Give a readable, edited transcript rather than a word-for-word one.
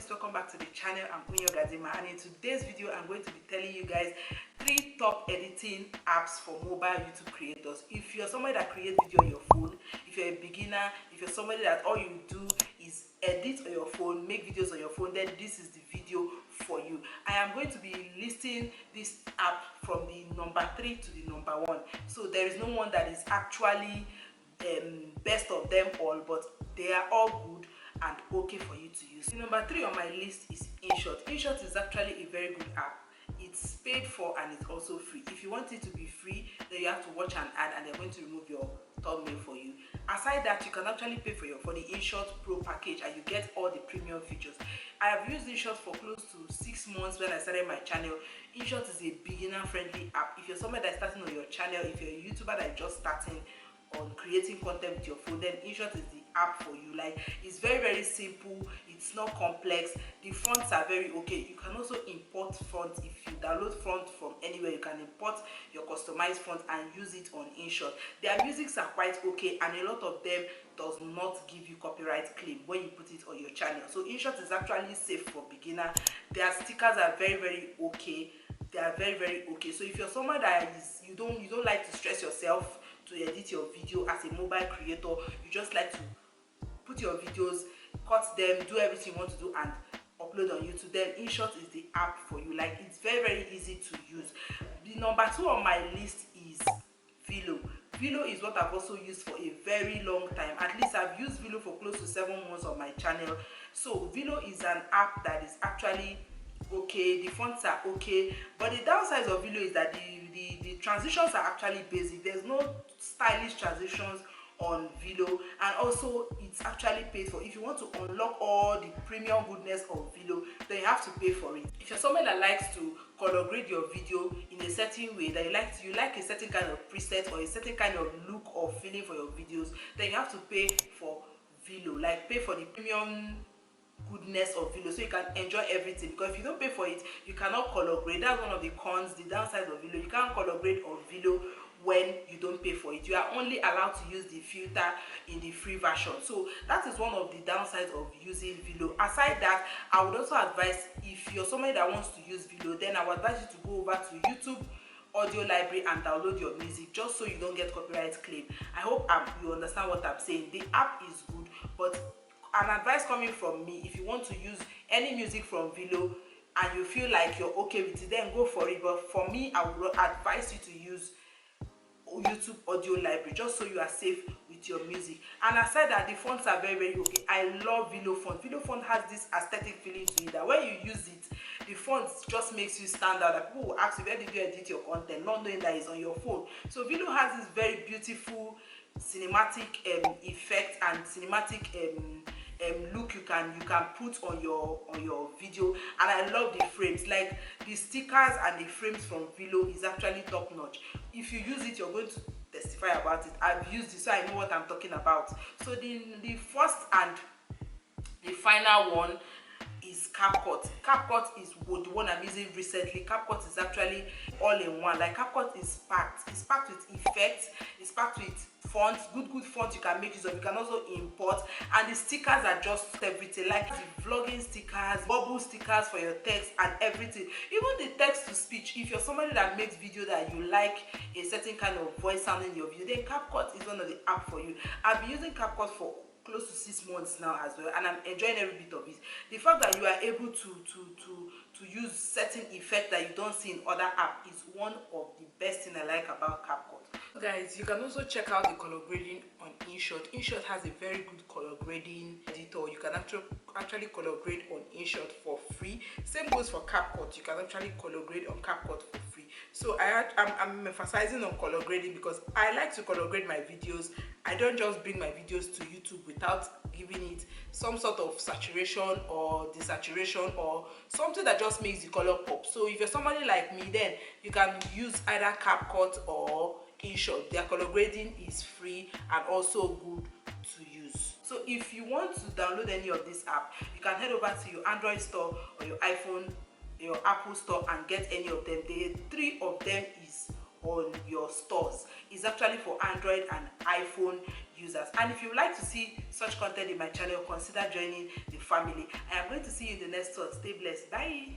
ladies, welcome back to the channel. I'm 𝑦𝑒Say, and in today's video I'm going to be telling you guys 3 top editing apps for mobile YouTube creators. If you're somebody that creates video on your phone, if you're a beginner, if you're somebody that all you do is edit on your phone, make videos on your phone, then this is the video for you. I am going to be listing this app from the number 3 to the number 1. So there is no one that is actually best of them all, but they are all good and okay for you to use. The number 3 on my list is InShot. InShot is actually a very good app. It's paid for and it's also free. If you want it to be free, then you have to watch an ad and they're going to remove your thumbnail for you. Aside that, you can actually pay for the InShot Pro package and you get all the premium features. I have used InShot for close to 6 months when I started my channel. InShot is a beginner friendly app. If you're somebody that's starting on your channel, if you're a YouTuber that's just starting on creating content with your phone, then InShot is the app for you. Like, it's very simple, it's not complex, the fonts are very okay. You can also import fonts. If you download font from anywhere, you can import your customized font and use it on InShot. Their musics are quite okay and a lot of them does not give you copyright claim when you put it on your channel. So InShot is actually safe for beginner. Their stickers are very okay. They are very okay. So if you're someone that is you don't like to stress yourself to edit your video as a mobile creator, you just like to put your videos, cut them, do everything you want to do and upload on YouTube, then InShot is the app for you. Like, it's very easy to use. The number 2 on my list is VLLO. VLLO is what I've also used for a very long time. At least I've used VLLO for close to 7 months on my channel. So VLLO is an app that is actually okay, the fonts are okay, but the downside of VLLO is that the transitions are actually basic. There's no stylish transitions on VLLO, and also it's actually paid for. If you want to unlock all the premium goodness of VLLO, then you have to pay for it. If you're someone that likes to color grade your video in a certain way, that you like a certain kind of preset or a certain kind of look or feeling for your videos, then you have to pay for VLLO, like pay for the premium goodness of VLLO, so you can enjoy everything. Because if you don't pay for it, you cannot color grade. That's one of the cons, the downside of VLLO. You can't color grade on VLLO when you don't pay for it. You are only allowed to use the filter in the free version. So that is one of the downsides of using VLLO. Aside that, I would also advise, if you're somebody that wants to use VLLO, then I would advise you to go over to YouTube audio library and download your music, just so you don't get copyright claim. I hope you understand what I'm saying. The app is good, but an advice coming from me, if you want to use any music from VLLO and you feel like you're okay with it, then go for it. But for me, I would advise you to use YouTube audio library, just so you are safe with your music. And aside that, the fonts are very okay. I love VLLO font. VLLO font has this aesthetic feeling to it that when you use it, the font just makes you stand out. That people will ask you, where did you edit your content, not knowing that it's on your phone. So VLLO has this very beautiful cinematic effect and cinematic look you can put on your video. And I love the frames, like the stickers and the frames from VLLO is actually top notch. If you use it, you're going to testify about it. I've used it, so I know what I'm talking about. So the first and the final one is CapCut. CapCut is the one I'm using recently. CapCut is actually all in one. Like, CapCut is packed. It's packed with effects. It's packed with fonts, good fonts you can make use of. You can also import, and the stickers are just everything. Like the vlogging stickers, bubble stickers for your text and everything. Even the text to speech. If you're somebody that makes video that you like a certain kind of voice sound in your video, then CapCut is one of the app for you. I've been using CapCut for close to 6 months now as well, and I'm enjoying every bit of it. The fact that you are able to use certain effects that you don't see in other apps is one of the best thing I like about CapCut. Guys, you can also check out the color grading on InShot. InShot has a very good color grading editor. You can actually color grade on InShot for free. Same goes for CapCut. You can actually color grade on CapCut for free. So I'm emphasizing on color grading because I like to color grade my videos. I don't just bring my videos to YouTube without giving it some sort of saturation or desaturation or something that just makes the color pop. So if you're somebody like me, then you can use either CapCut or InShot. Their color grading is free and also good to use. So if you want to download any of this app, you can head over to your Android store or your iPhone, your Apple store, and get any of them. The 3 of them is on your stores. It's actually for Android and iPhone. users. And if you would like to see such content in my channel, consider joining the family. I am going to see you in the next one. Stay blessed. Bye.